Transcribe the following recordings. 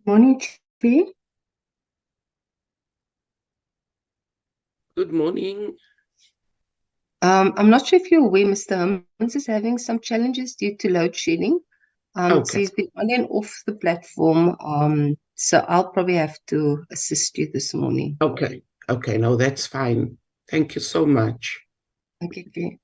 Morning, Tree. Good morning. I'm not sure if you're aware, Mr. Hermans is having some challenges due to load shedding. So Okay, he's been on and off the platform. So I'll probably have to assist you this morning. okay, okay. No, that's fine. Thank you so much. Okay.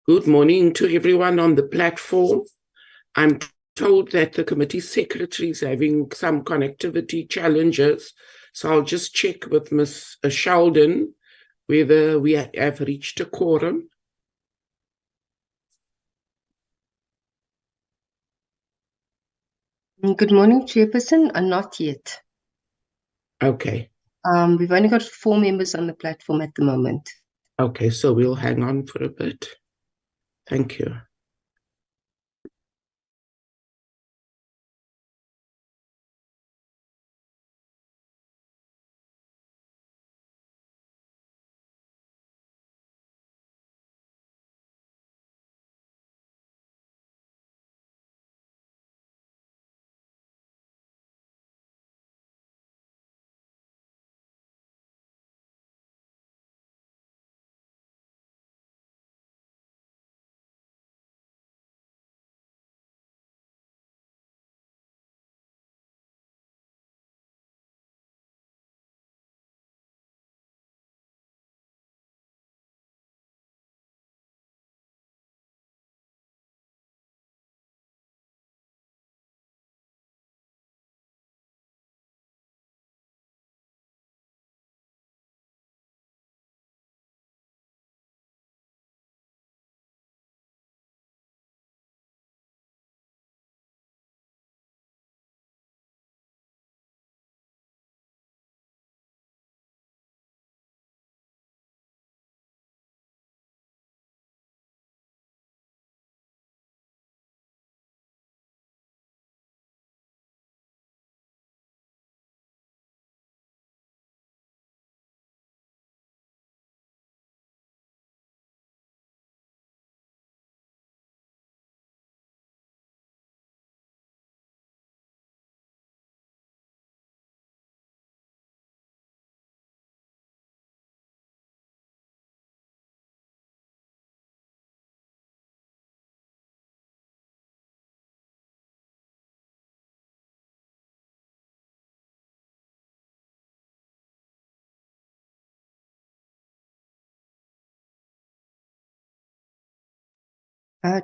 Good morning to everyone on the platform. I'm told that the committee secretary is having some connectivity challenges, so I'll just check with Ms. Sheldon whether we have reached a quorum. Good morning, Chairperson. Not yet. Okay. We've only got 4 members on the platform at the moment. Okay, so we'll hang on for a bit. Thank you.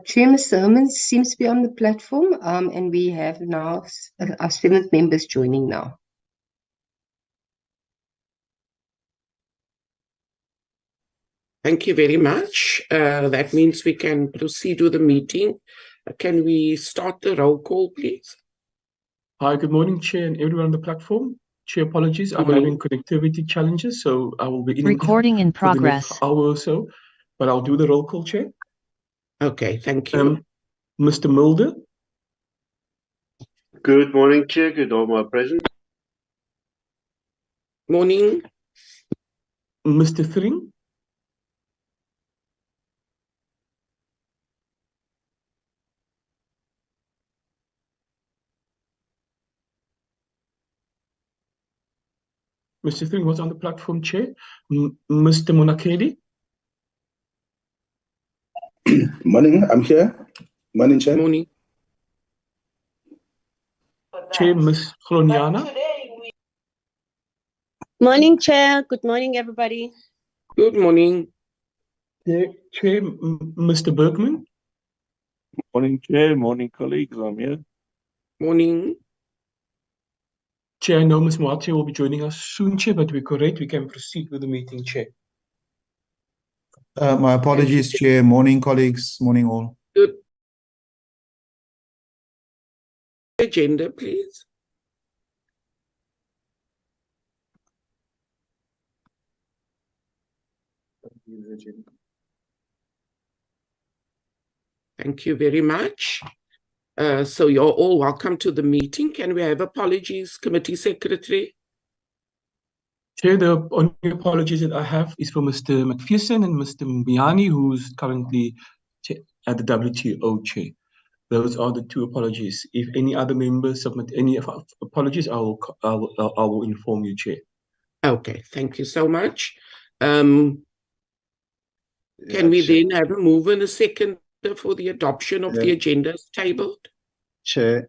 Chair, Mr. Hermans seems to be on the platform, and we have now our 7th members joining now. Thank you very much. That means we can proceed with the meeting. Can we start the roll call, please? Hi, good morning, Chair, and everyone on the platform. Chair, apologies, I'm having connectivity challenges, so I will be Recording in for the progress. next hour or so, but I'll do the roll call, Chair. Okay, thank you. Mr. Mulder, Good morning, Chair. Good all present. Morning. Mr. Thring, Mr. Thring was on the platform, Chair. Mr. Monakedi, Morning, I'm here. Morning, Chair. Morning. Chair, Ms. Chloniana, Morning, Chair. Good morning, everybody. Good morning. Chair, Mr. Bergman, Morning, Chair. Morning, colleagues. I'm here. Morning. Chair, I know Ms. Moache will be joining us soon, Chair, but we're correct. We can proceed with the meeting, Chair. My apologies, Chair. Morning, colleagues. Morning, all. Good. Agenda, please. Thank you very much. So you're all welcome to the meeting. Can we have apologies, Committee Secretary? Chair, the only apologies that I have is for Mr. McPherson and Mr. Mbiani, who's currently at the WTO, Chair. Those are the 2 apologies. If any other members submit any apologies, I will inform you, Chair. Okay, thank you so much. Can we then have a move and a second for the adoption of the agendas tabled? Chair.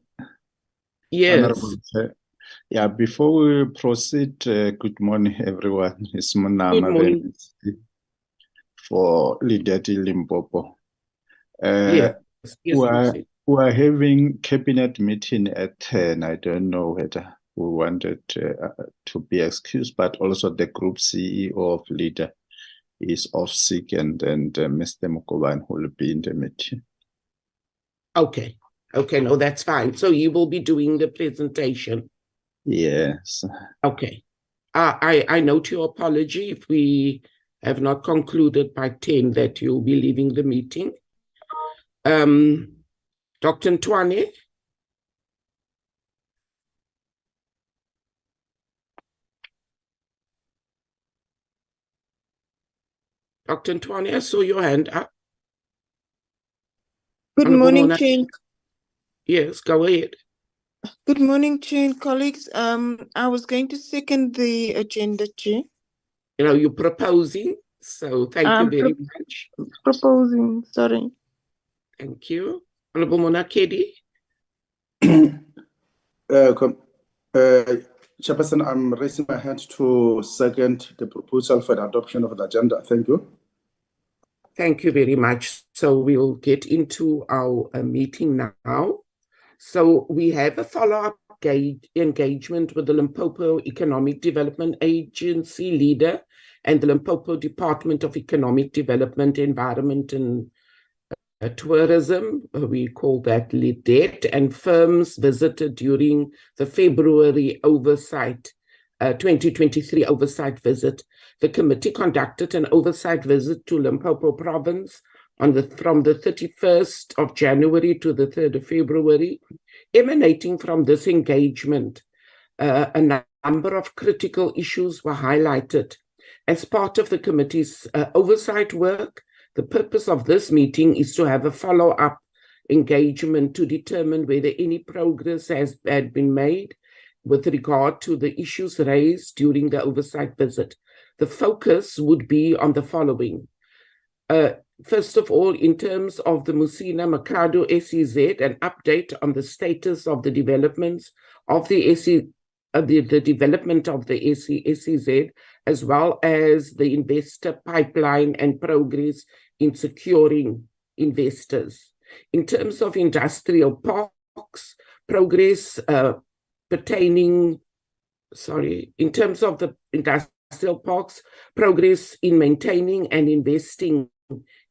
Yes. Honorable Chair. Yeah, before we proceed, good morning, everyone. It's Munama Good morning. for LEDET Limpopo. Yes, yes, we're having cabinet meeting at 10. I don't know whether we wanted to be excused, but also the group CEO of LEDA is off sick, and Mr. Mukoban will be in the meeting. Okay. Okay, no, that's fine. So you will be doing the presentation. Yes. Okay. I note your apology if we have not concluded by 10 that you'll be leaving the meeting. Dr. Ntwane? Dr. Ntwane, I saw your hand up. Good morning, Chair. Yes, go ahead. Good morning, Chair and colleagues. I was going to second the agenda, Chair. You're proposing, so thank you very much. Proposing, sorry. Thank you. Honorable Monakedi? Chairperson, I'm raising my hand to second the proposal for the adoption of the agenda. Thank you. Thank you very much. So we'll get into our meeting now. So we have a follow-up engagement with the Limpopo Economic Development Agency, LEDA, and the Limpopo Department of Economic Development, Environment and Tourism. We call that LEDET, and firms visited during the February oversight 2023 oversight visit. The committee conducted an oversight visit to Limpopo province from the 31st of January to the 3rd of February. Emanating from this engagement, a number of critical issues were highlighted. As part of the committee's oversight work, the purpose of this meeting is to have a follow-up engagement to determine whether any progress had been made with regard to the issues raised during the oversight visit. The focus would be on the following. First of all, in terms of the Musina Mercado SEZ, an update on the status of the developments of the development of the SEZ, as well as the investor pipeline and progress in securing investors. In terms of industrial parks, progress in terms of the industrial parks, progress in maintaining and investing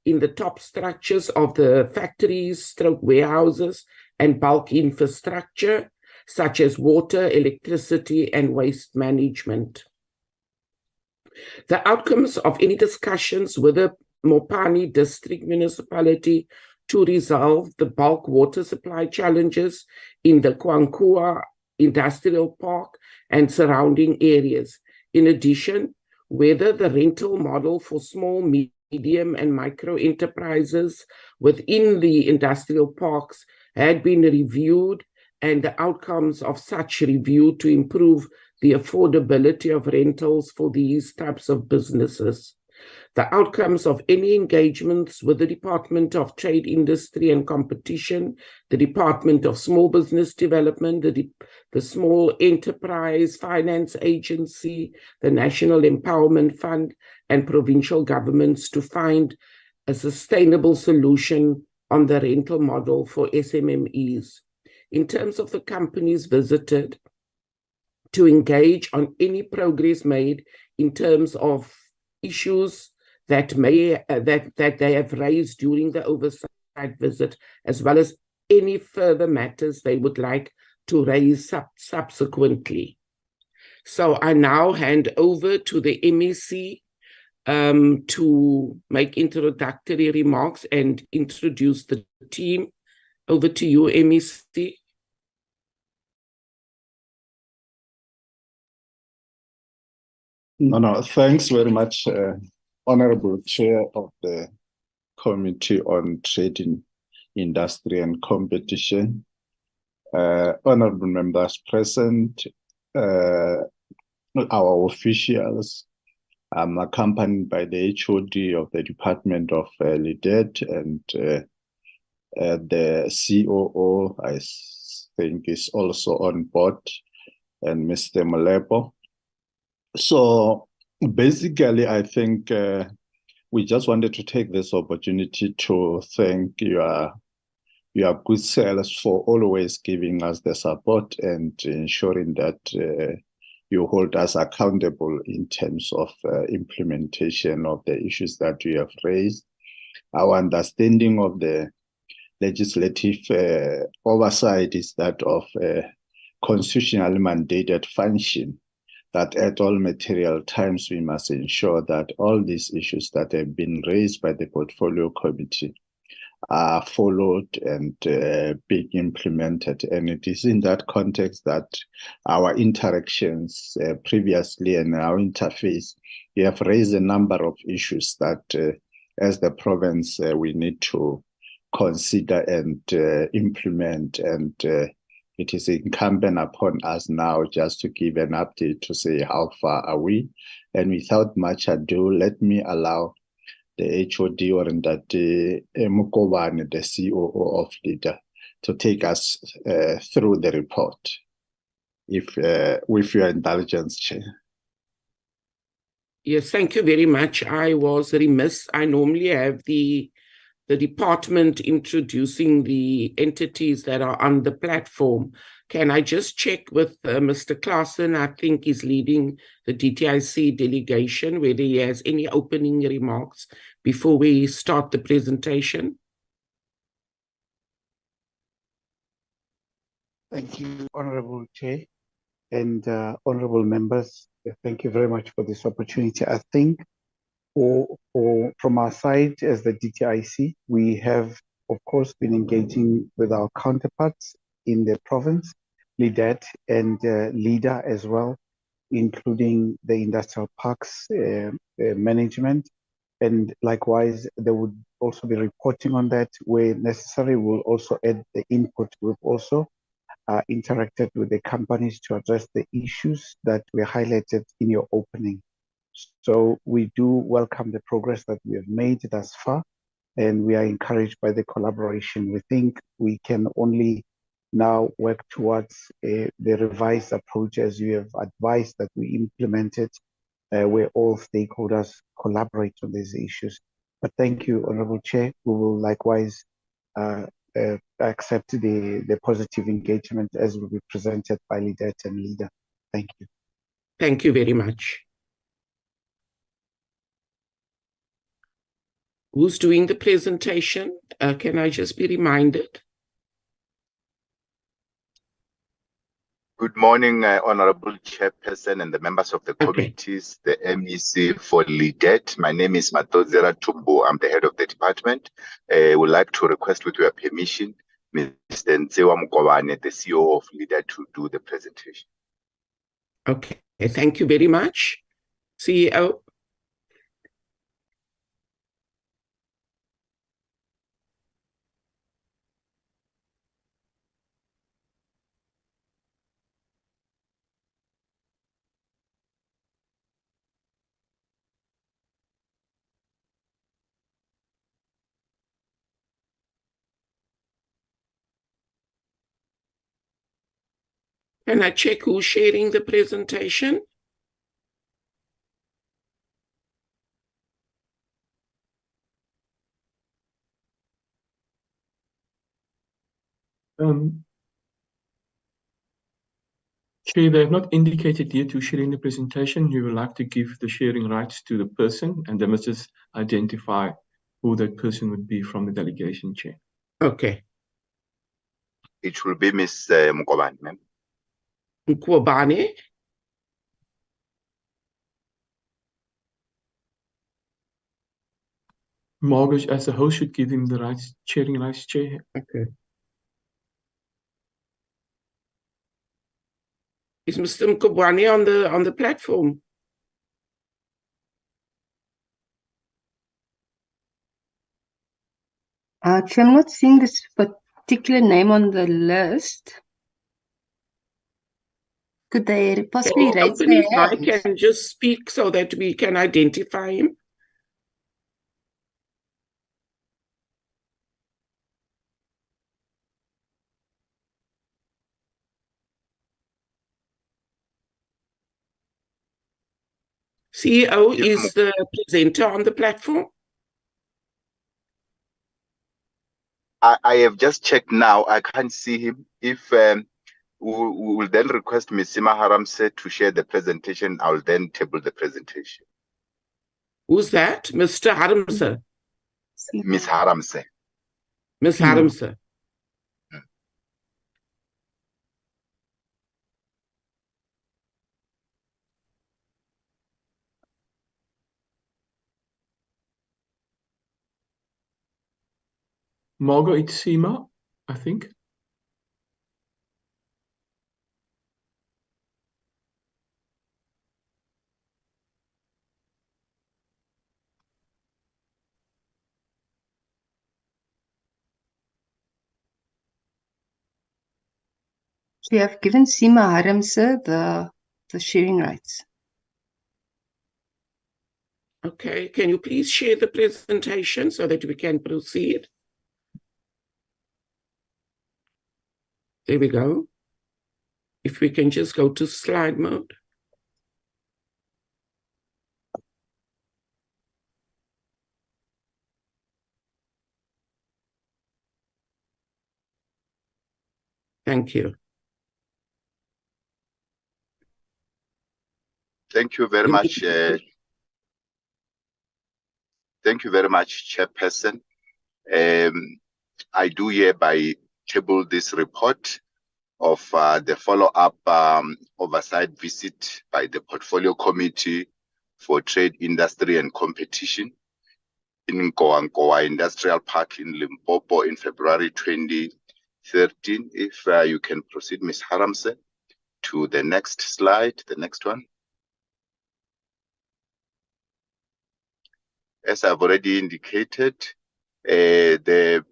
in the top structures of the factories, warehouses, and bulk infrastructure, such as water, electricity, and waste management. The outcomes of any discussions with the Mopani District Municipality to resolve the bulk water supply challenges in the Kwankua Industrial Park and surrounding areas. In addition, whether the rental model for small, medium, and micro enterprises within the industrial parks had been reviewed, and the outcomes of such review to improve the affordability of rentals for these types of businesses. The outcomes of any engagements with the Department of Trade, Industry and Competition, the Department of Small Business Development, the Small Enterprise Finance Agency, the National Empowerment Fund, and provincial governments to find a sustainable solution on the rental model for SMMEs. In terms of the companies visited, to engage on any progress made in terms of issues that they have raised during the oversight visit, as well as any further matters they would like to raise subsequently. So I now hand over to the MEC to make introductory remarks and introduce the team. Over to you, MEC. No, thanks very much, Honorable Chair of the Committee on Trade, Industry and Competition, honorable members present, our officials. I'm accompanied by the HOD of the Department of LEDET, and the COO, I think, is also on board, and Mr. Molepo. So basically, I think we just wanted to take this opportunity to thank your good sellers for always giving us the support and ensuring that you hold us accountable in terms of implementation of the issues that you have raised. Our understanding of the legislative oversight is that of constitutionally mandated function, that at all material times we must ensure that all these issues that have been raised by the portfolio committee are followed and being implemented. And it is in that context that our interactions previously and our interface, we have raised a number of issues that as the province we need to consider and implement. And it is incumbent upon us now just to give an update to say how far are we. And without much ado, let me allow the HOD or Ndate Mukobane, the COO of LEDA, to take us through the report, if with your indulgence, Chair. Yes, thank you very much. I was remiss. I normally have the department introducing the entities that are on the platform. Can I just check with Mr. Claassen? I think he's leading the DTIC delegation, whether he has any opening remarks before we start the presentation. Thank you, Honorable Chair and honorable members. Thank you very much for this opportunity. I think from our side as the DTIC, we have, of course, been engaging with our counterparts in the province, LEDET and LEDA as well, including the industrial parks management. And likewise, they would also be reporting on that where necessary. We'll also add the input. We've also interacted with the companies to address the issues that were highlighted in your opening. So we do welcome the progress that we have made thus far, and we are encouraged by the collaboration. We think we can only now work towards the revised approach as you have advised that we implemented, where all stakeholders collaborate on these issues. But thank you, Honorable Chair. We will likewise accept the positive engagement as will be presented by LEDET and LEDA. Thank you. Thank you very much. Who's doing the presentation? Can I just be reminded? Good morning, Honorable Chairperson and the members of the committees, the MEC for LEDET. My name is Matozera Tumbo. I'm the head of the department. I would like to request, with your permission, Mr. Nsewa Mukobane, the CEO of LEDET, to do the presentation. Okay, thank you very much. CEO. Can I check who's sharing the presentation? Chair, they have not indicated yet who's sharing the presentation. You would like to give the sharing rights to the person, and they must just identify who that person would be from the delegation, Chair. Okay. It will be Ms. Mukobane, ma'am. Mukobane. Margaret, as the host, should give him the rights, sharing rights, Chair. Okay. Is Mr. Mukobane on the platform? Chair, I'm not seeing this particular name on the list. Could they possibly raise their hand? I can just speak so that we can identify him. CEO is the presenter on the platform. I have just checked now. I can't see him. If we will then request Ms. Sima Haramse to share the presentation, I'll then table the presentation. Who's that? Mr. Haramse? Ms. Haramse. Ms. Haramse. Margaret Sima, I think. We have given Sima Haramse the sharing rights. Okay, can you please share the presentation so that we can proceed? There we go. If we can just go to slide mode. Thank you. Thank you very much. Thank you very much, Chairperson. I do hereby table this report of the follow-up oversight visit by the Portfolio Committee for Trade, Industry and Competition in Nkowankowa Industrial Park in Limpopo in February 2013. If you can proceed, Ms. Haramse, to the next slide, the next one. As I've already indicated, the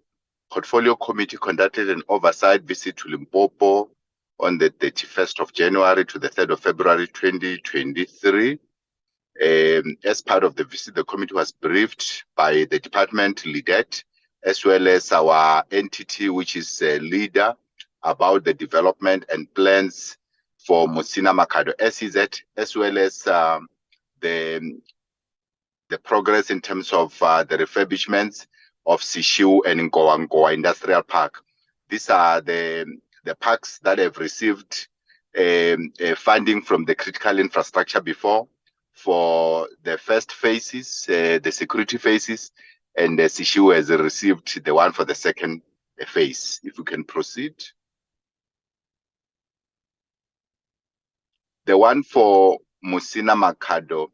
Portfolio Committee conducted an oversight visit to Limpopo on the 31st of January to the 3rd of February 2023. As part of the visit, the committee was briefed by the department LEDET, as well as our entity, which is LEDA, about the development and plans for Musina Makado SEZ, as well as the progress in terms of the refurbishments of Sishiu and Nkowankowa Industrial Park. These are the parks that have received funding from the critical infrastructure before for the first phases, the security phases, and Sishiu has received the one for the second phase. If we can proceed. The one for Musina Makado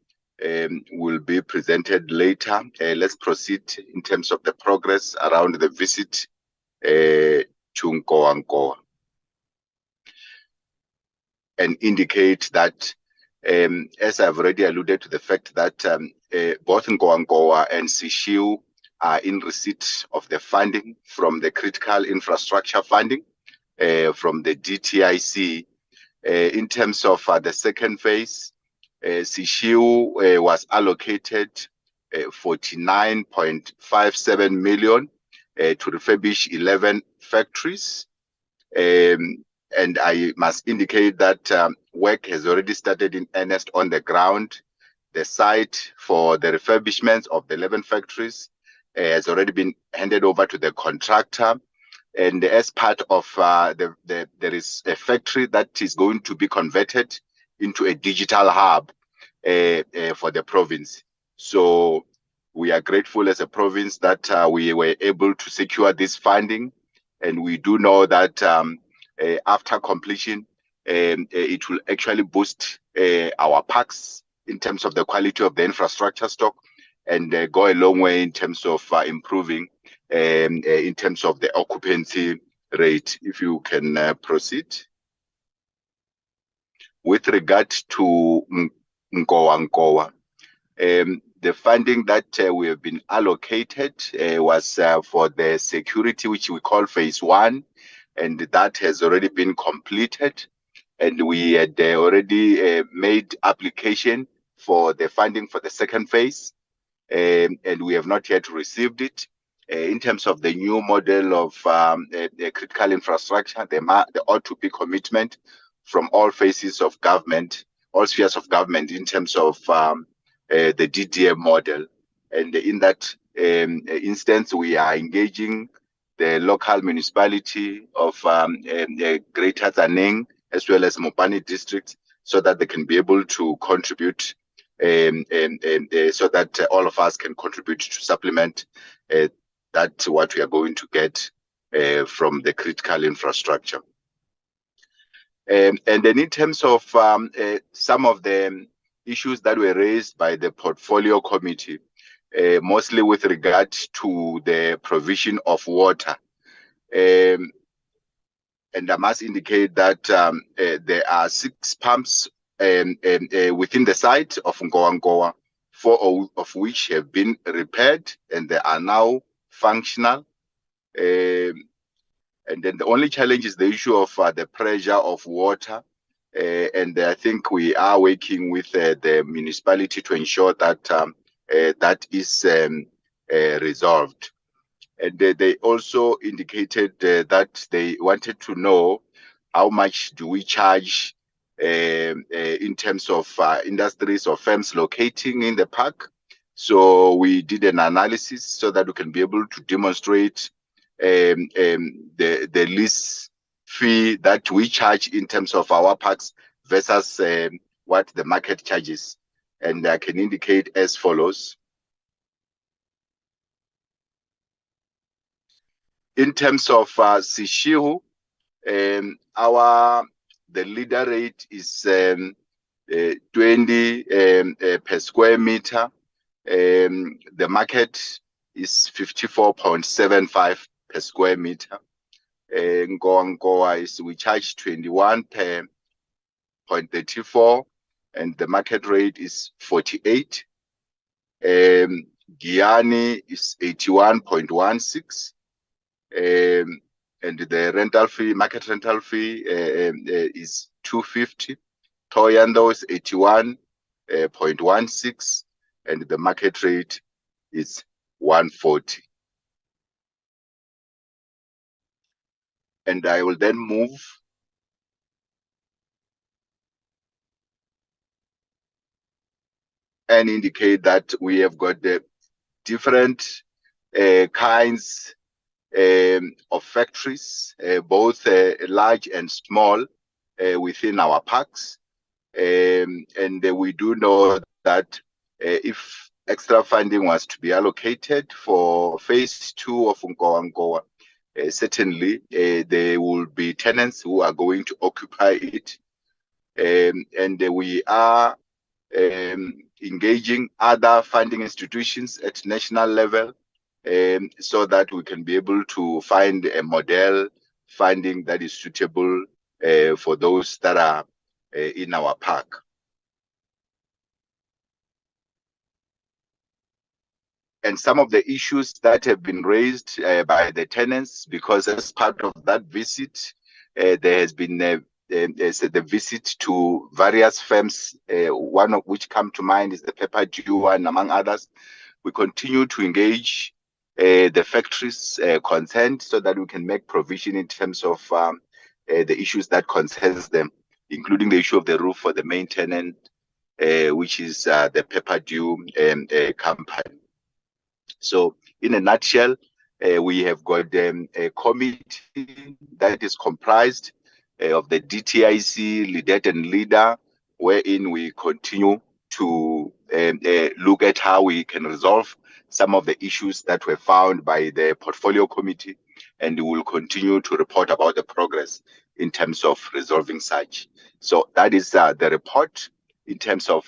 will be presented later. Let's proceed in terms of the progress around the visit to Nkowankowa, and indicate that, as I've already alluded to the fact that both Nkowankowa and Sishiu are in receipt of the funding from the critical infrastructure funding from the DTIC. In terms of the second phase, Sishiu was allocated 49.57 million to refurbish 11 factories. And I must indicate that work has already started in earnest on the ground. The site for the refurbishment of the 11 factories has already been handed over to the contractor. And as part of there is a factory that is going to be converted into a digital hub for the province. So we are grateful as a province that we were able to secure this funding. And we do know that after completion, it will actually boost our parks in terms of the quality of the infrastructure stock, and go a long way in terms of improving in terms of the occupancy rate. If you can proceed. With regard to Nkowankowa, the funding that we have been allocated was for the security, which we call phase 1, and that has already been completed. And we had already made application for the funding for the second phase, and we have not yet received it. In terms of the new model of the critical infrastructure, there ought to be commitment from all phases of government, all spheres of government, in terms of the DDM model. And in that instance, we are engaging the local municipality of Greater Zaneng, as well as Mopani district, so that they can be able to contribute, so that all of us can contribute to supplement that what we are going to get from the critical infrastructure. And then in terms of some of the issues that were raised by the portfolio committee, mostly with regard to the provision of water. And I must indicate that there are 6 pumps within the site of Ngowa, 4 of which have been repaired and they are now functional. And then the only challenge is the issue of the pressure of water. And I think we are working with the municipality to ensure that that is resolved. And they also indicated that they wanted to know how much do we charge in terms of industries or firms locating in the park. So we did an analysis so that we can be able to demonstrate the lease fee that we charge in terms of our parks versus what the market charges. And I can indicate as follows. In terms of Sishihu, the LEDA rate is 20 per square meter. The market is 54.75 per square meter. Ngowa is we charge 21 per 0.34, and the market rate is 48. Giyani is 81.16. And the rental fee, market rental fee is 250. Toyando is 81.16, and the market rate is 140. And I will then move and indicate that we have got the different kinds of factories, both large and small, within our parks. And we do know that if extra funding was to be allocated for phase 2 of Ngowa, certainly there will be tenants who are going to occupy it. And we are engaging other funding institutions at national level, so that we can be able to find a model funding that is suitable for those that are in our park. And some of the issues that have been raised by the tenants, because as part of that visit, there has been the visit to various firms, one of which come to mind is the Pepper Dew, and among others. We continue to engage the factories concerned so that we can make provision in terms of the issues that concerns them, including the issue of the roof for the main tenant, which is the Pepper Dew company. So in a nutshell, we have got a committee that is comprised of the DTIC, LEDET and LEDA, wherein we continue to look at how we can resolve some of the issues that were found by the portfolio committee, and we will continue to report about the progress in terms of resolving such. So that is the report in terms of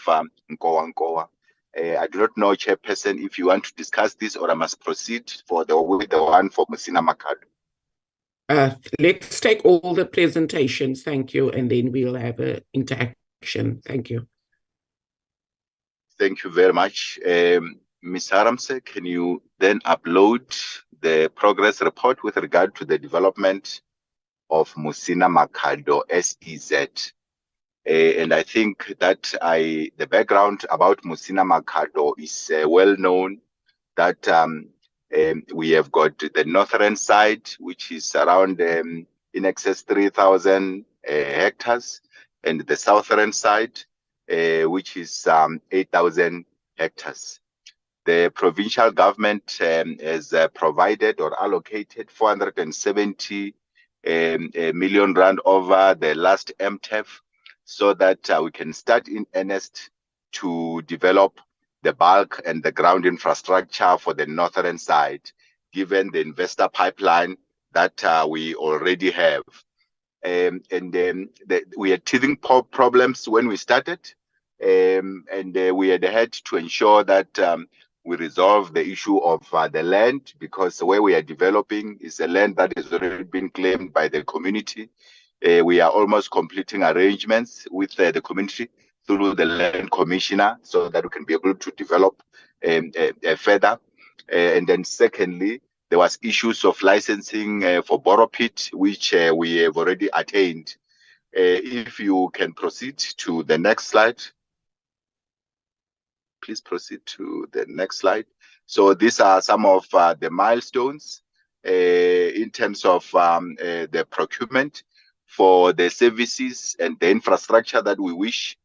Ngowa. I do not know, Chairperson, if you want to discuss this or I must proceed with the one for Musina Makhado. Let's take all the presentations, thank you, and then we'll have an interaction. Thank you. Thank you very much. Ms. Haramse, can you then upload the progress report with regard to the development of Musina Makhado SEZ? And I think that the background about Musina Makhado is well known, that we have got the northern side, which is around in excess 3,000 hectares, and the southern side, which is 8,000 hectares. The provincial government has provided or allocated 470 million rand over the last MTEF, so that we can start in earnest to develop the bulk and the ground infrastructure for the northern side, given the investor pipeline that we already have. We had teething problems when we started, and we had to ensure that we resolve the issue of the land, because where we are developing is a land that has already been claimed by the community. We are almost completing arrangements with the community through the land commissioner, so that we can be able to develop further. And then secondly, there was issues of licensing for borrow pit, which we have already attained. If you can proceed to the next slide. Please proceed to the next slide. So these are some of the milestones in terms of the procurement for the services and the infrastructure that we wish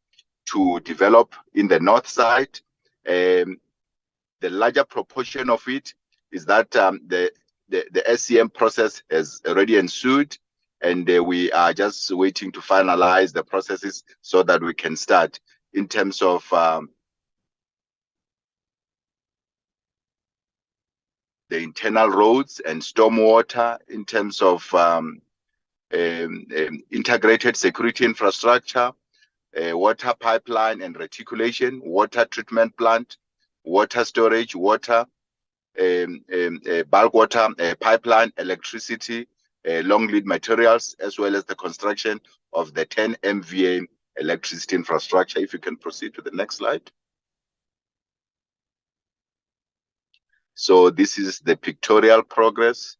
to develop in the north side. The larger proportion of it is that the SCM process has already ensued, and we are just waiting to finalize the processes so that we can start in terms of the internal roads and stormwater, in terms of integrated security infrastructure, water pipeline and reticulation, water treatment plant, water storage, water, bulk water pipeline, electricity, long lead materials, as well as the construction of the 10 MVA electricity infrastructure. If you can proceed to the next slide. So this is the pictorial progress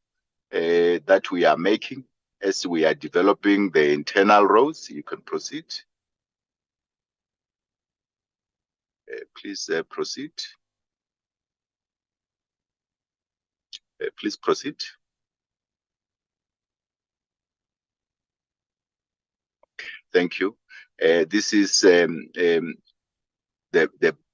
that we are making as we are developing the internal roads. You can proceed. Please proceed. Please proceed. Thank you. This is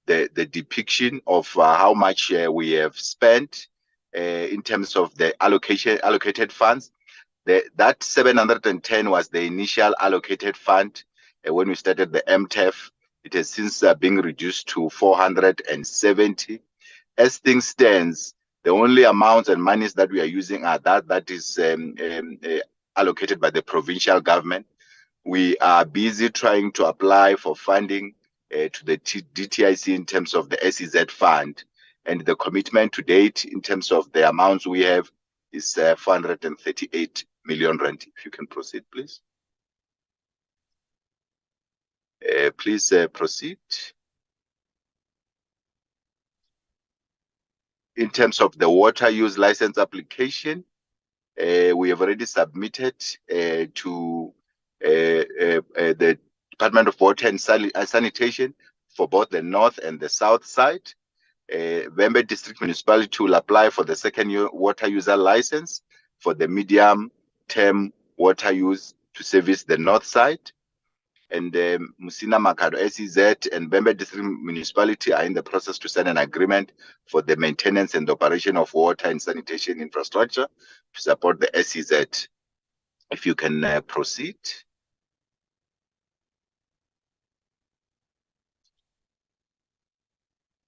the depiction of how much we have spent in terms of the allocated funds. That 710 was the initial allocated fund when we started the MTEF. It has since been reduced to 470. As things stands, the only amounts and monies that we are using are that is allocated by the provincial government. We are busy trying to apply for funding to the DTIC in terms of the SEZ fund, and the commitment to date in terms of the amounts we have is 438 million rand. If you can proceed, please. Please proceed. In terms of the water use license application, we have already submitted to the Department of Water and Sanitation for both the north and the south side. Vembe District Municipality will apply for the second water user license for the medium term water use to service the north side. And Musina Makado SEZ and Vembe District Municipality are in the process to sign an agreement for the maintenance and operation of water and sanitation infrastructure to support the SEZ. If you can proceed.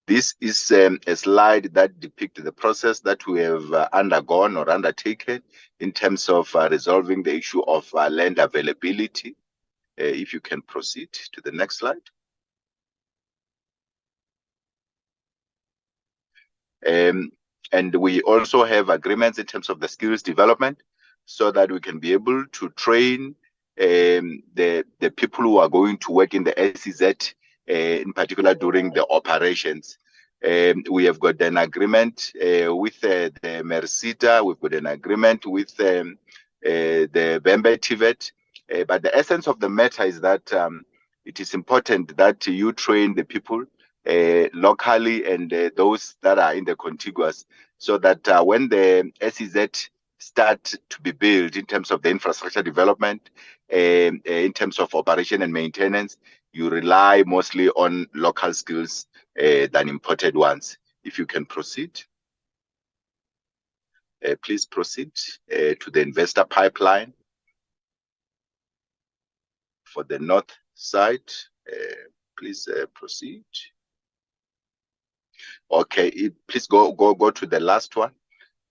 This is a slide that depicts the process that we have undergone or undertaken in terms of resolving the issue of land availability. If you can proceed to the next slide. And we also have agreements in terms of the skills development, so that we can be able to train the people who are going to work in the SEZ, in particular during the operations. We have got an agreement with the Mersita, we've got an agreement with the Vembe TVET, but the essence of the matter is that it is important that you train the people locally and those that are in the contiguous, so that when the SEZ start to be built in terms of the infrastructure development, in terms of operation and maintenance, you rely mostly on local skills than imported ones. If you can proceed. Please proceed to the investor pipeline for the north side. Please proceed. Okay, please go to the last one.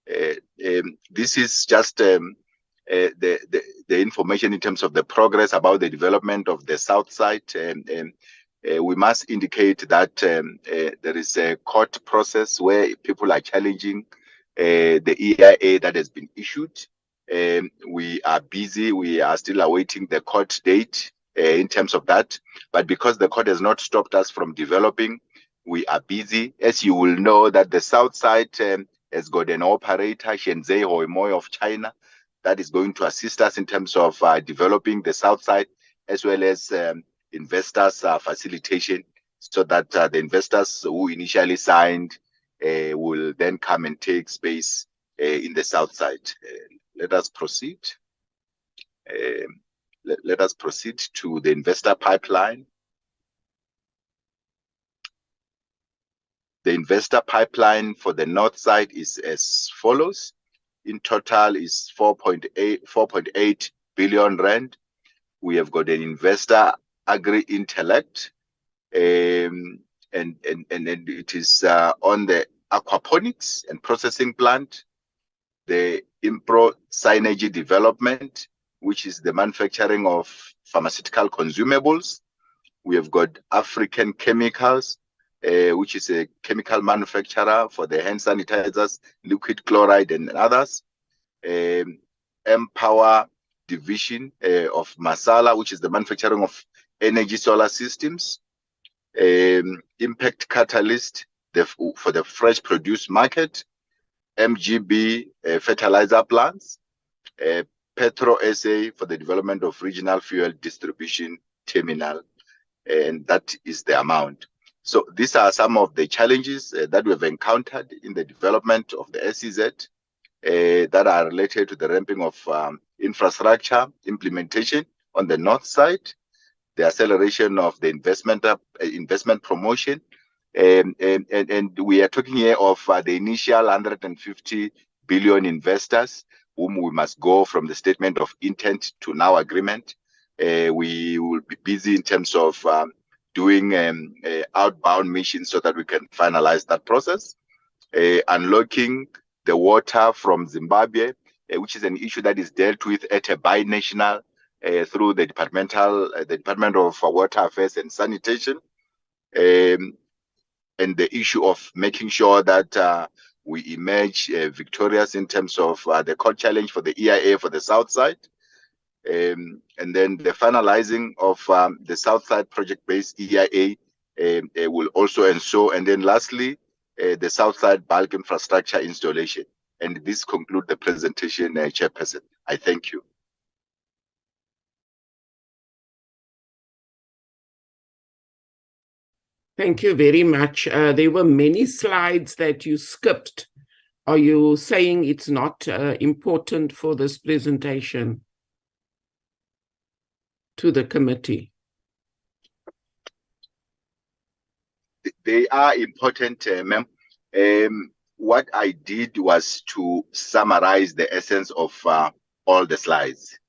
This is just the information in terms of the progress about the development of the south side. We must indicate that there is a court process where people are challenging the EIA that has been issued. We are busy. We are still awaiting the court date in terms of that. But because the court has not stopped us from developing, we are busy. As you will know, that the south side has got an operator, Shenzhou Hoimoy of China, that is going to assist us in terms of developing the south side, as well as investors facilitation, so that the investors who initially signed will then come and take space in the south side. Let us proceed. Let us proceed to the investor pipeline. The investor pipeline for the north side is as follows. In total is 4.8 billion rand. We have got an investor agri-intellect, and it is on the aquaponics and processing plant, the Impro Synergy Development, which is the manufacturing of pharmaceutical consumables. We have got African Chemicals, which is a chemical manufacturer for the hand sanitizers, liquid chloride, and others. Empower division of Masala, which is the manufacturing of energy solar systems. Impact Catalyst for the fresh produce market. MGB fertilizer plants. Petro SA for the development of regional fuel distribution terminal. And that is the amount. So these are some of the challenges that we have encountered in the development of the SEZ that are related to the ramping of infrastructure implementation on the north side, the acceleration of the investment promotion, and we are talking here of the initial 150 billion investors whom we must go from the statement of intent to now agreement. We will be busy in terms of doing outbound missions so that we can finalize that process. Unlocking the water from Zimbabwe, which is an issue that is dealt with at a binational through the Department of Water Affairs and Sanitation, and the issue of making sure that we emerge victorious in terms of the court challenge for the EIA for the south side. And then the finalizing of the south side project-based EIA will also ensure. And then lastly, the south side bulk infrastructure installation. And this concludes the presentation, Chairperson. I thank you. Thank you very much. There were many slides that you skipped. Are you saying it's not important for this presentation to the committee? They are important, ma'am. What I did was to summarize the essence of all the slides.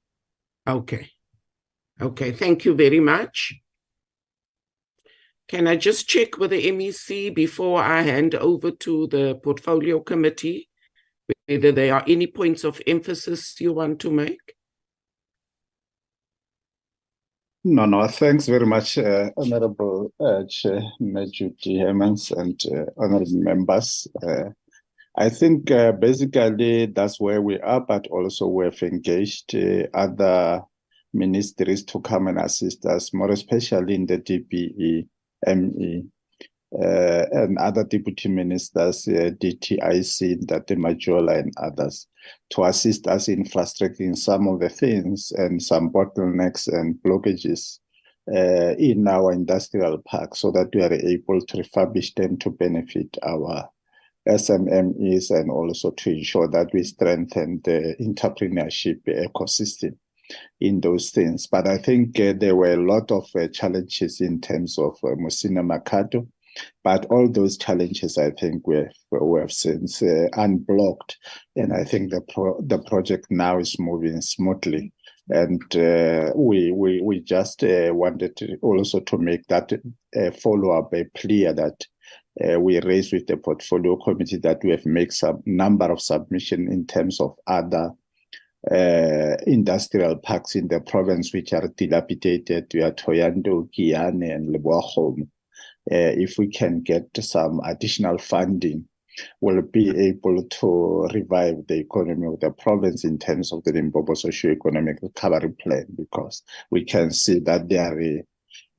Okay. Okay, thank you very much. Can I just check with the MEC before I hand over to the portfolio committee, whether there are any points of emphasis you want to make? No, thanks very much, Honorable Chair Judy Hermans and honorable members. I think basically that's where we are, but also we've engaged other ministries to come and assist us, more especially in the DPE, ME, and other deputy ministers, DTIC, Date Majola, and others, to assist us in frustrating some of the things and some bottlenecks and blockages in our industrial park, so that we are able to refurbish them to benefit our SMMEs and also to ensure that we strengthen the entrepreneurship ecosystem in those things. But I think there were a lot of challenges in terms of Musina Mercado, But all those challenges, I think, we have since unblocked, and I think the project now is moving smoothly. And we just wanted also to make that follow-up clear that we raised with the portfolio committee that we have made some number of submissions in terms of other industrial parks in the province which are dilapidated. We are Thohoyandou, Giyane, and Leboakgom. If we can get some additional funding, we'll be able to revive the economy of the province in terms of the Limpopo socio-economic recovery plan, because we can see that they are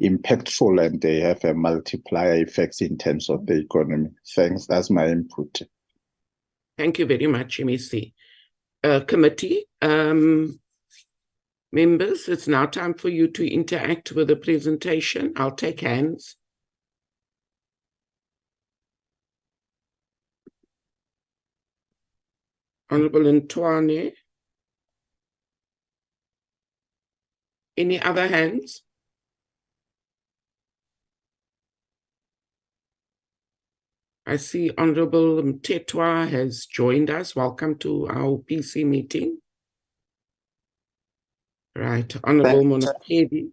impactful and they have a multiplier effects in terms of the economy. Thanks. That's my input. Thank you very much, MEC. Committee members, it's now time for you to interact with the presentation. I'll take hands. Honorable Ntwane. Any other hands? I see Honorable Mtetwa has joined us. Welcome to our PC meeting. Right, Honorable Monakedi.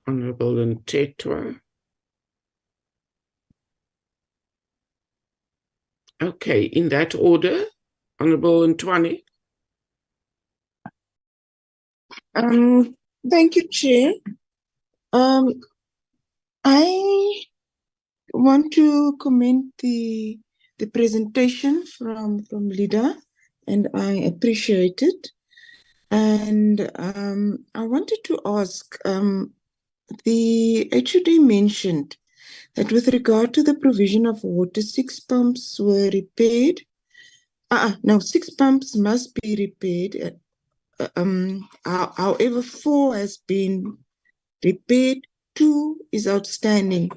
Honorable Mtetwa. Okay, in that order, Honorable Ntwane. Thank you, Chair. I want to comment the presentation from LEDA, and I appreciate it. And I wanted to ask, the HUD mentioned that with regard to the provision of water, 6 pumps were repaired. No, 6 pumps must be repaired. However, 4 has been repaired, 2 is outstanding.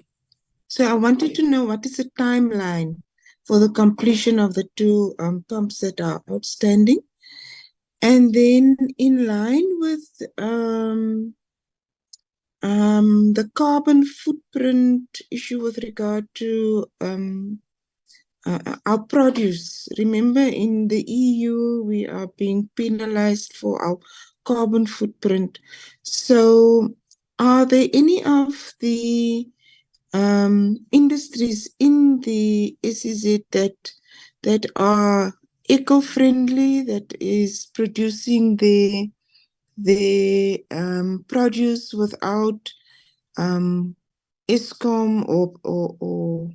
So I wanted to know what is the timeline for the completion of the 2 pumps that are outstanding. And then in line with the carbon footprint issue with regard to our produce. Remember, in the EU, we are being penalized for our carbon footprint. So are there any of the industries in the SEZ that are eco-friendly, that is producing the produce without ESCOM or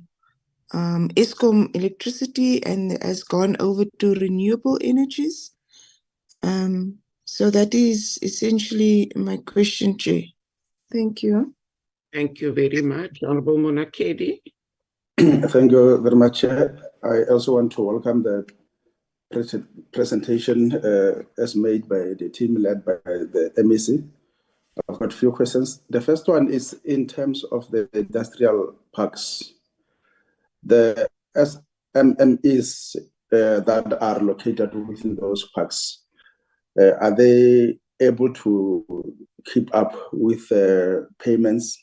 ESCOM electricity and has gone over to renewable energies? So that is essentially my question, Chair. Thank you. Thank you very much, Honorable Monakedi. Thank you very much, Chair. I also want to welcome the presentation as made by the team led by the MEC. I've got a few questions. The first one is in terms of the industrial parks. The SMMEs that are located within those parks, are they able to keep up with payments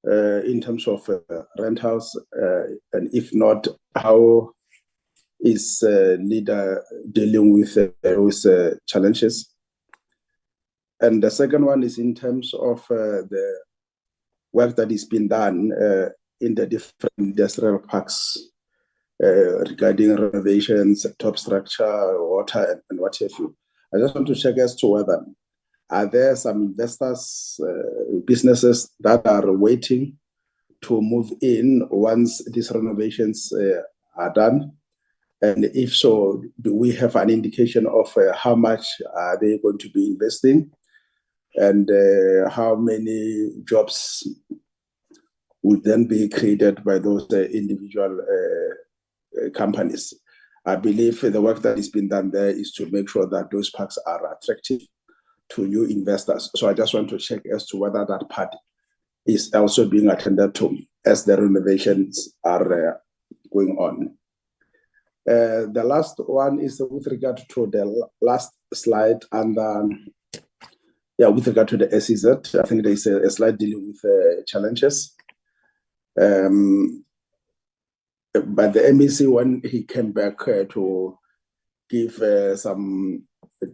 in terms of rentals? And if not, how is LEDA dealing with those challenges? And the second one is in terms of the work that is being done in the different industrial parks regarding renovations, top structure, water, and what have you. I just want to check as to whether are there some investors, businesses that are waiting to move in once these renovations are done? And if so, do we have an indication of how much are they going to be investing? And how many jobs would then be created by those individual companies? I believe the work that is being done there is to make sure that those parks are attractive to new investors. So I just want to check as to whether that part is also being attended to as the renovations are going on. The last one is with regard to the last slide and Yeah, with regard to the SEZ, I think there is a slight dealing with challenges. But the MEC, when he came back to give some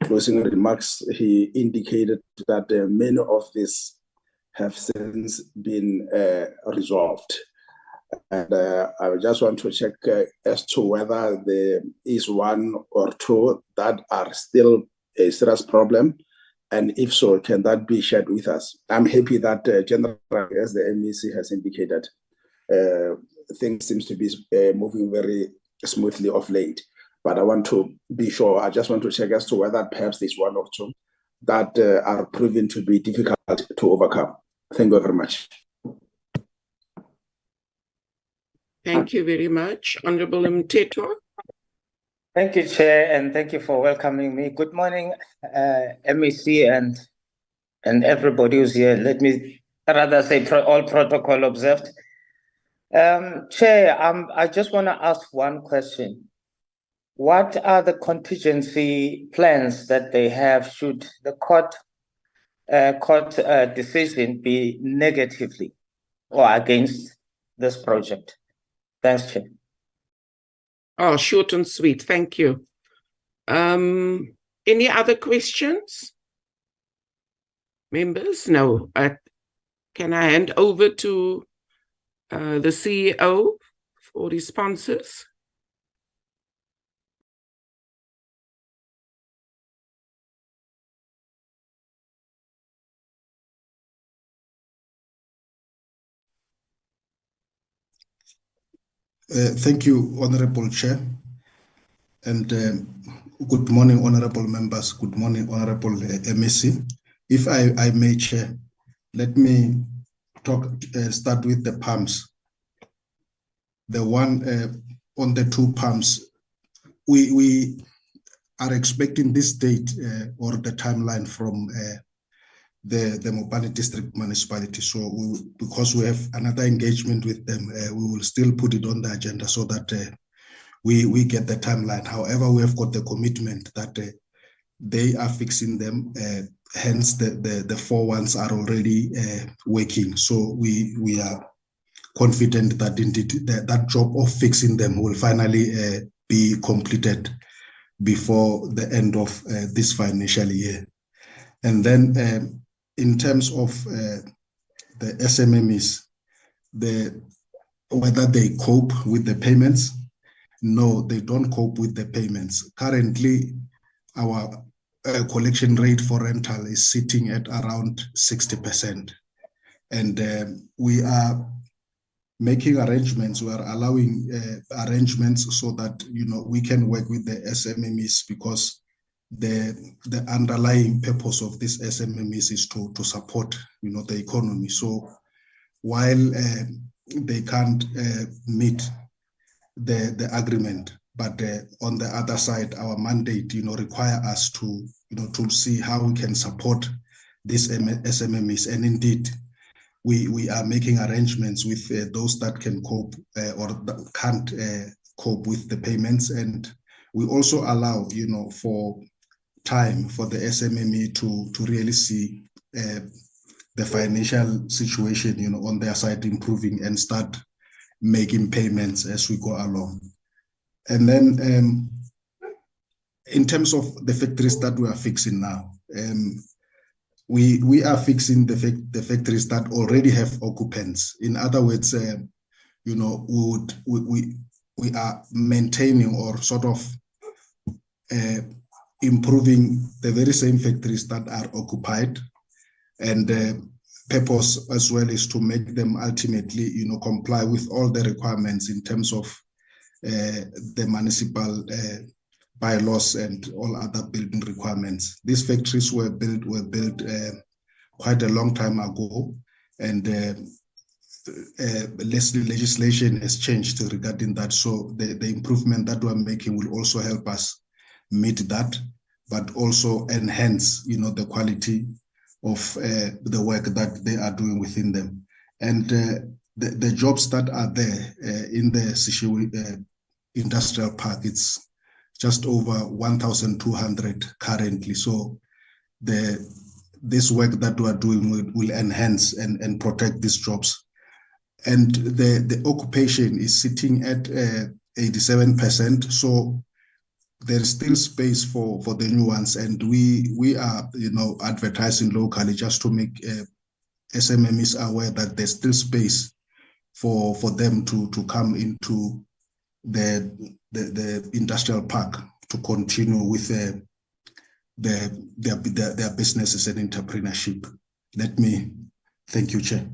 closing remarks, he indicated that many of these have since been resolved. And I just want to check as to whether there is one or two that are still a serious problem. And if so, can that be shared with us? I'm happy that generally, as the MEC has indicated, things seems to be moving very smoothly of late. But I want to be sure, I just want to check as to whether perhaps there's one or two that are proven to be difficult to overcome. Thank you very much. Thank you very much. Honorable Mteto. Thank you, Chair, and thank you for welcoming me. Good morning, MEC and everybody who's here. Let me rather say all protocol observed. Chair, I just want to ask one question. What are the contingency plans that they have should the court decision be negatively or against this project? Thanks, Chair. Oh, short and sweet. Thank you. Any other questions? Members? No. Can I hand over to the CEO for responses? Thank you, Honorable Chair. And good morning, Honorable Members. Good morning, Honorable MEC. If I may, Chair, let me start with the pumps. The one on the two pumps, we are expecting this date or the timeline from the Mopani District Municipality. So because we have another engagement with them, we will still put it on the agenda so that we get the timeline. However, we have got the commitment that they are fixing them. Hence, the 4 ones are already working. So we are confident that indeed that job of fixing them will finally be completed before the end of this financial year. And then in terms of the SMMEs, whether they cope with the payments, no, they don't cope with the payments. Currently, our collection rate for rental is sitting at around 60%. And we are making arrangements, we are allowing arrangements so that, we can work with the SMMEs, because the underlying purpose of this SMMEs is to support, the economy. So while they can't meet the agreement, but on the other side, our mandate, require us to see how we can support these SMMEs. And indeed, we are making arrangements with those that can cope or that can't cope with the payments. And we also allow, for time for the SMME to really see the financial situation, on their side improving and start making payments as we go along. And then in terms of the factories that we are fixing now, we are fixing the factories that already have occupants. In other words, we are maintaining or sort of improving the very same factories that are occupied, and the purpose as well is to make them ultimately, comply with all the requirements in terms of the municipal bylaws and all other building requirements. These factories were built quite a long time ago, and legislation has changed regarding that. So the improvement that we're making will also help us meet that, but also enhance, the quality of the work that they are doing within them. And the jobs that are there in the Sishiwe Industrial Park, it's just over 1,200 currently. So the this work that we are doing will enhance and protect these jobs. And the occupation is sitting at 87%. So there is still space for the new ones. And we are, advertising locally just to make SMMEs aware that there's still space for them to come into the industrial park to continue with their businesses and entrepreneurship. Thank you, Chair.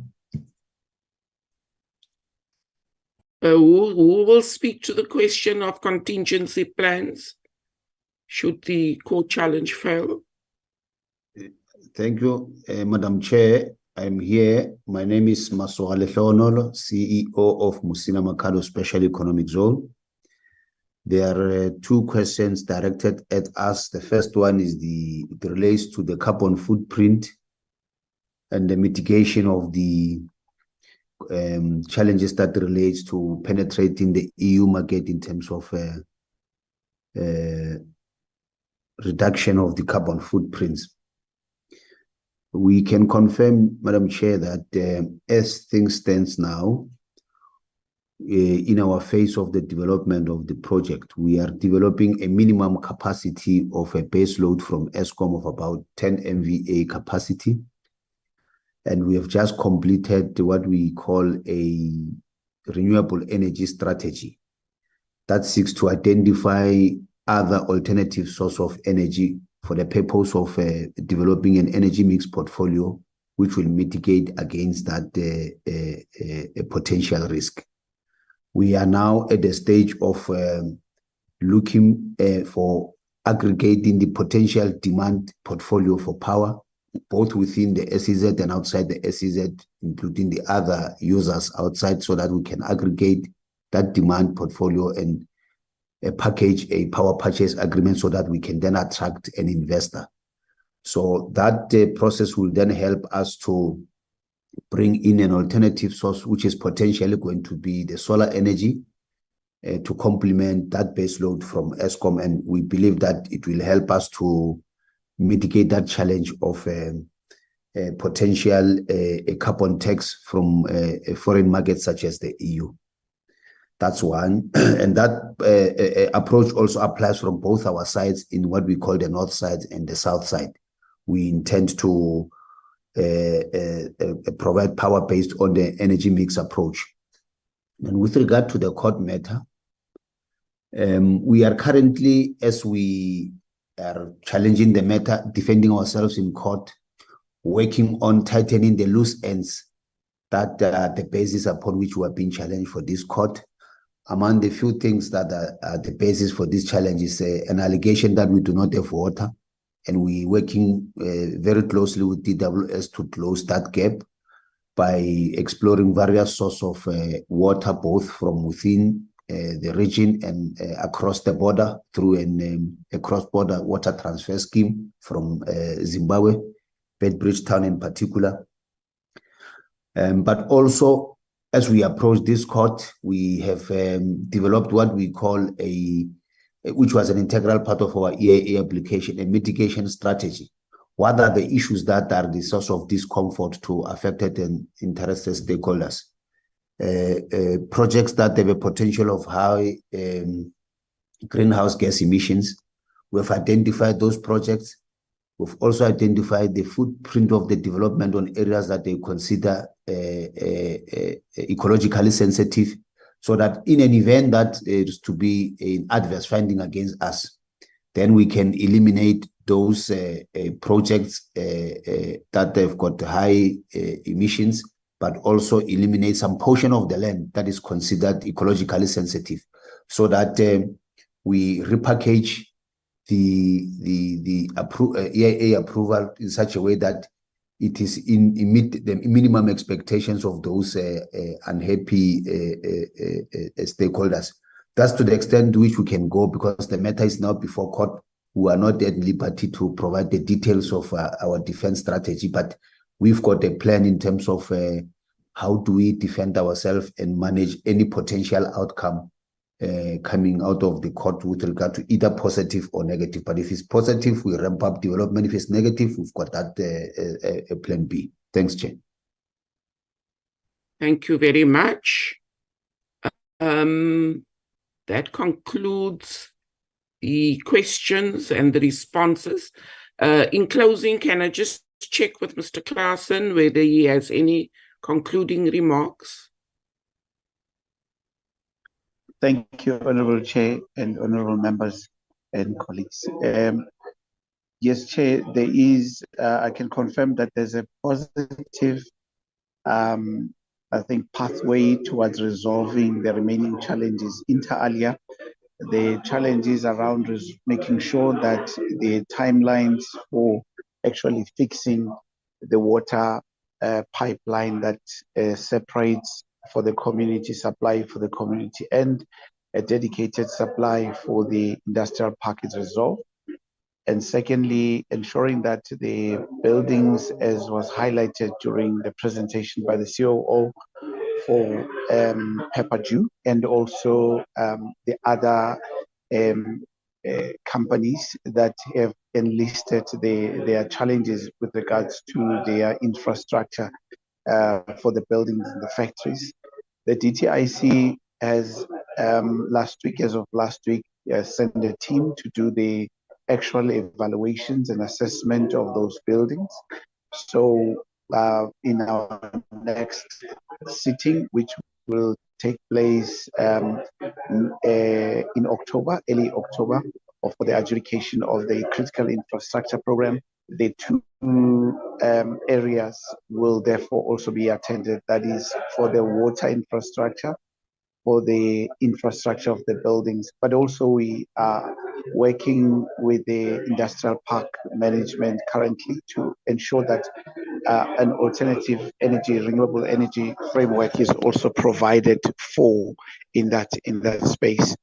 Who will speak to the question of contingency plans should the court challenge fail? Thank you, Madam Chair. I'm here. My name is Maswale Hlonolo, CEO of Musina Makado Special Economic Zone. There are two questions directed at us. The first one is it relates to the carbon footprint and the mitigation of the challenges that relates to penetrating the EU market in terms of reduction of the carbon footprints. We can confirm, Madam Chair, that as things stands now, in our phase of the development of the project, we are developing a minimum capacity of a base load from Eskom of about 10 MVA capacity. And we have just completed what we call a renewable energy strategy that seeks to identify other alternative source of energy for the purpose of developing an energy mix portfolio, which will mitigate against that potential risk. We are now at the stage of looking for aggregating the potential demand portfolio for power, both within the SEZ and outside the SEZ, including the other users outside, so that we can aggregate that demand portfolio and package a power purchase agreement so that we can then attract an investor. So that process will then help us to bring in an alternative source, which is potentially going to be the solar energy to complement that base load from Eskom. And we believe that it will help us to mitigate that challenge of potential carbon tax from foreign markets such as the EU. That's one. And that approach also applies from both our sides in what we call the north side and the south side. We intend to provide power based on the energy mix approach. And with regard to the court matter, we are currently, as we are challenging the matter, defending ourselves in court, working on tightening the loose ends that the basis upon which we are being challenged for this court. Among the few things that are the basis for this challenge is an allegation that we do not have water, and we're working very closely with DWS to close that gap by exploring various sources of water, both from within the region and across the border through a cross-border water transfer scheme from Zimbabwe, Bedbridge Town in particular. But also, as we approach this court, we have developed what we call which was an integral part of our EIA application, a mitigation strategy. What are the issues that are the source of discomfort to affected and interested stakeholders? Projects that have a potential of high greenhouse gas emissions. We've identified those projects. We've also identified the footprint of the development on areas that they consider ecologically sensitive, so that in an event that is to be an adverse finding against us, then we can eliminate those projects that they've got high emissions, but also eliminate some portion of the land that is considered ecologically sensitive, so that we repackage the EIA approval in such a way that it is meet the minimum expectations of those unhappy stakeholders. That's to the extent to which we can go, because the matter is now before court. We are not at liberty to provide the details of our defense strategy, but we've got a plan in terms of how do we defend ourselves and manage any potential outcome coming out of the court with regard to either positive or negative. But if it's positive, we ramp up development. If it's negative, we've got that plan B. Thanks, Chair. Thank you very much. That concludes the questions and the responses. In closing, can I just check with Mr. Claassen whether he has any concluding remarks? Thank you, Honorable Chair and Honorable members and colleagues. Yes, Chair, there is, I can confirm that there's a positive, I think, pathway towards resolving the remaining challenges inter alia. The challenges around making sure that the timelines for actually fixing the water pipeline that separates for the community supply for the community and a dedicated supply for the industrial park is resolved. And secondly, ensuring that the buildings, as was highlighted during the presentation by the COO for Pepperdew and also the other companies that have enlisted their challenges with regards to their infrastructure for the buildings and the factories. The DTIC has as of last week, sent a team to do the actual evaluations and assessment of those buildings. So in our next sitting, which will take place in October, early October, for the adjudication of the critical infrastructure program, the two areas will therefore also be attended. That is for the water infrastructure, for the infrastructure of the buildings, but also we are working with the industrial park management currently to ensure that an alternative energy, renewable energy framework is also provided for in that space.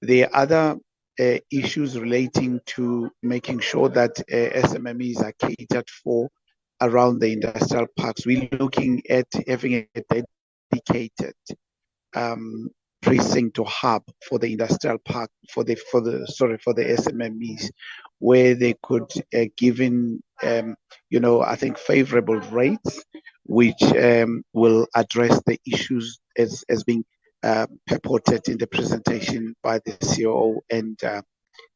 The other issues relating to making sure that SMMEs are catered for around the industrial parks, we're looking at having a dedicated precinct or hub for the industrial park for the SMMEs, where they could given I think favorable rates, which will address the issues as being purported in the presentation by the COO and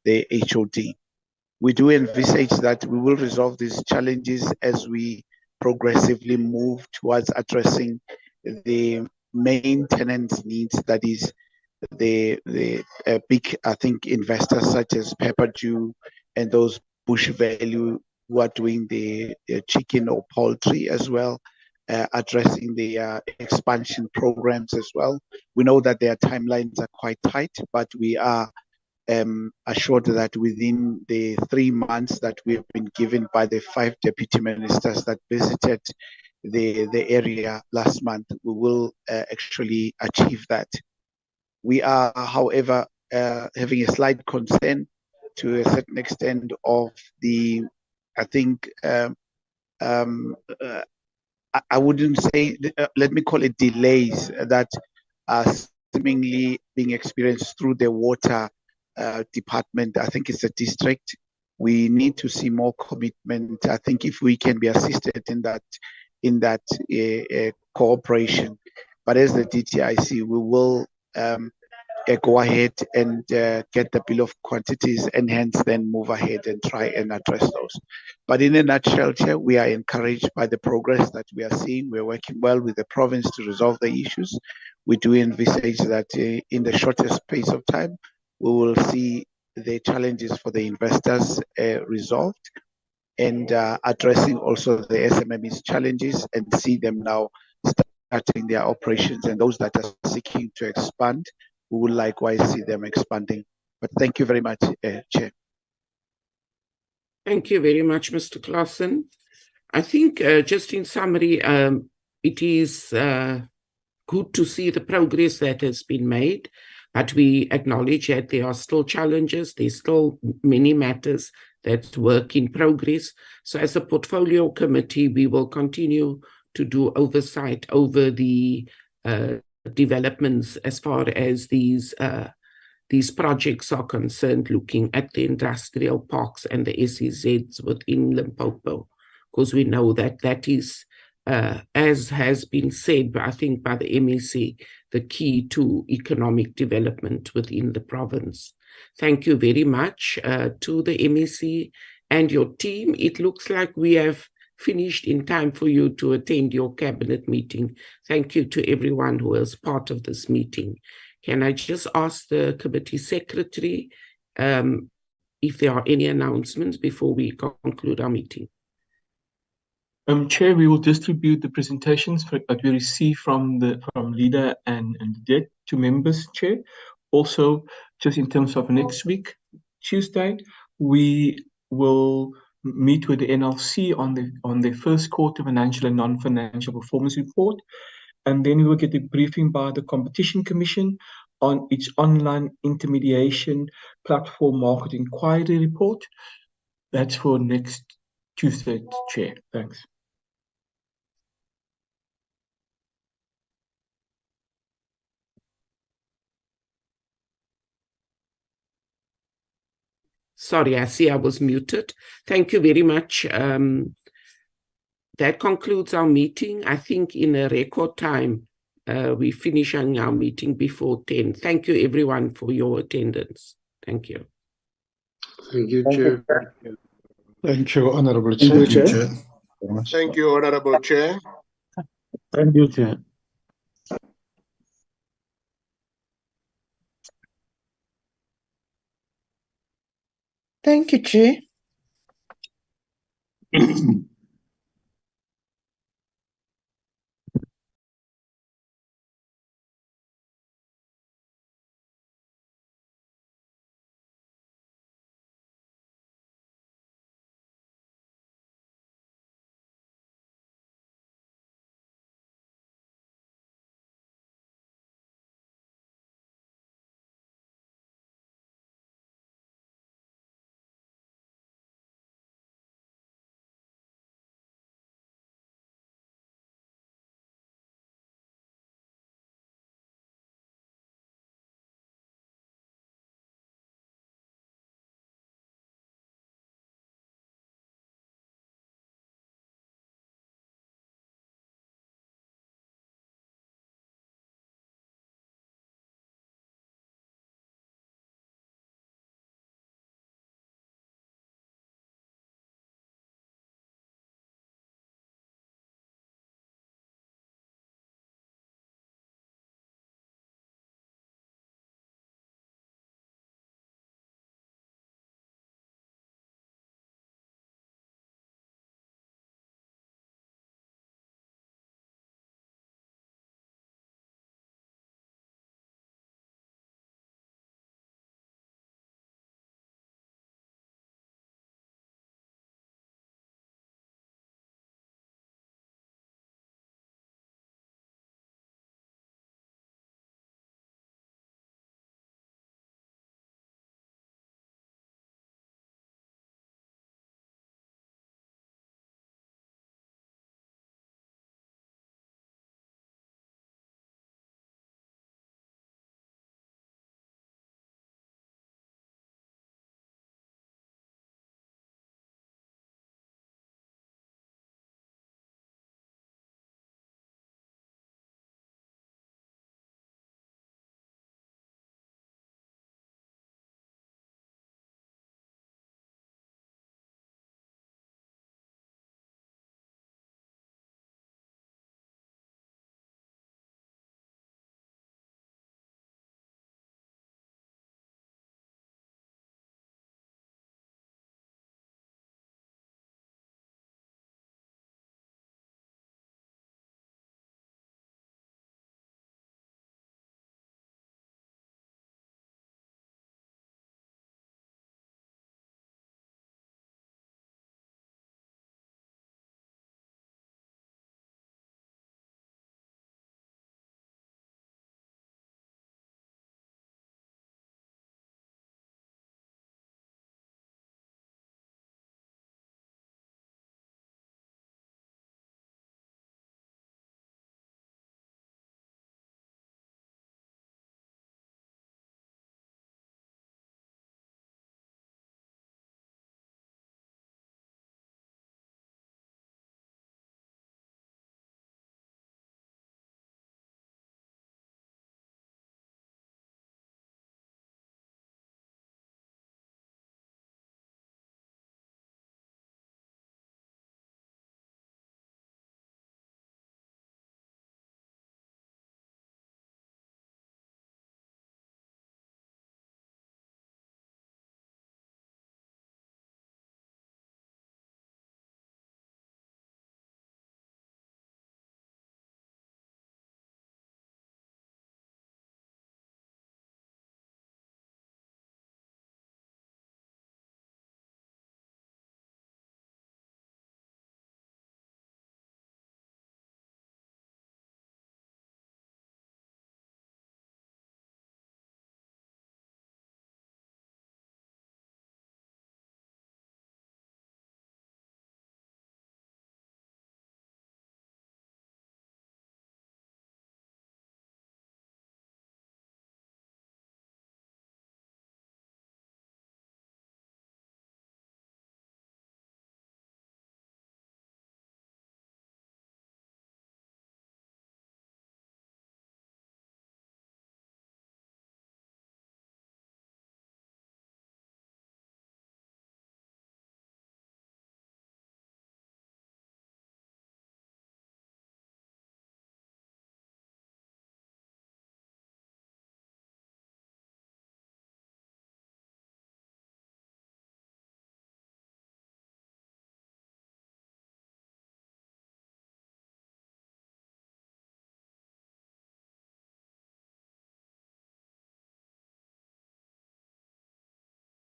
the HOD. We do envisage that we will resolve these challenges as we progressively move towards addressing the maintenance needs, that is the big, I think, investors such as Pepperdew and those Bush Value who are doing the chicken or poultry as well, addressing the expansion programs as well. We know that their timelines are quite tight, but we are assured that within the 3 months that we have been given by the 5 deputy ministers that visited the area last month, we will actually achieve that. We are, however, having a slight concern to a certain extent of the, I think, I wouldn't say, let me call it delays that are seemingly being experienced through the water department. I think it's a district. We need to see more commitment. I think if we can be assisted in that cooperation. But as the DTIC, we will go ahead and get the bill of quantities and hence then move ahead and try and address those. But in a nutshell, Chair, we are encouraged by the progress that we are seeing. We're working well with the province to resolve the issues. We do envisage that in the shortest space of time, we will see the challenges for the investors resolved and addressing also the SMMEs challenges and see them now starting their operations, and those that are seeking to expand, we will likewise see them expanding. But thank you very much, Chair. Thank you very much, Mr. Claassen. I think just in summary, it is good to see the progress that has been made, but we acknowledge that there are still challenges. There's still many matters that's work in progress. So as a portfolio committee, we will continue to do oversight over the developments as far as these projects are concerned, looking at the industrial parks and the SEZs within Limpopo, because we know that that is, as has been said, I think, by the MEC, the key to economic development within the province. Thank you very much to the MEC and your team. It looks like we have finished in time for you to attend your cabinet meeting. Thank you to everyone who was part of this meeting. Can I just ask the committee secretary if there are any announcements before we conclude our meeting? Chair, we will distribute the presentations that we receive from LEDA and LEDET to members, Chair. Also, just in terms of next week, Tuesday, we will meet with the NLC on the first quarter financial and non-financial performance report, and then we will get a briefing by the Competition Commission on its online intermediation platform market inquiry report. That's for next Tuesday, Chair. Thanks. Sorry, I see I was muted. Thank you very much. That concludes our meeting. I think in a record time, we're finishing our meeting before 10. Thank you, everyone, for your attendance. Thank you. Thank you, Chair. Thank you, Honorable Chair. Thank you, Chair. Thank you, Honorable Chair. Thank you, Chair. Thank you, Chair.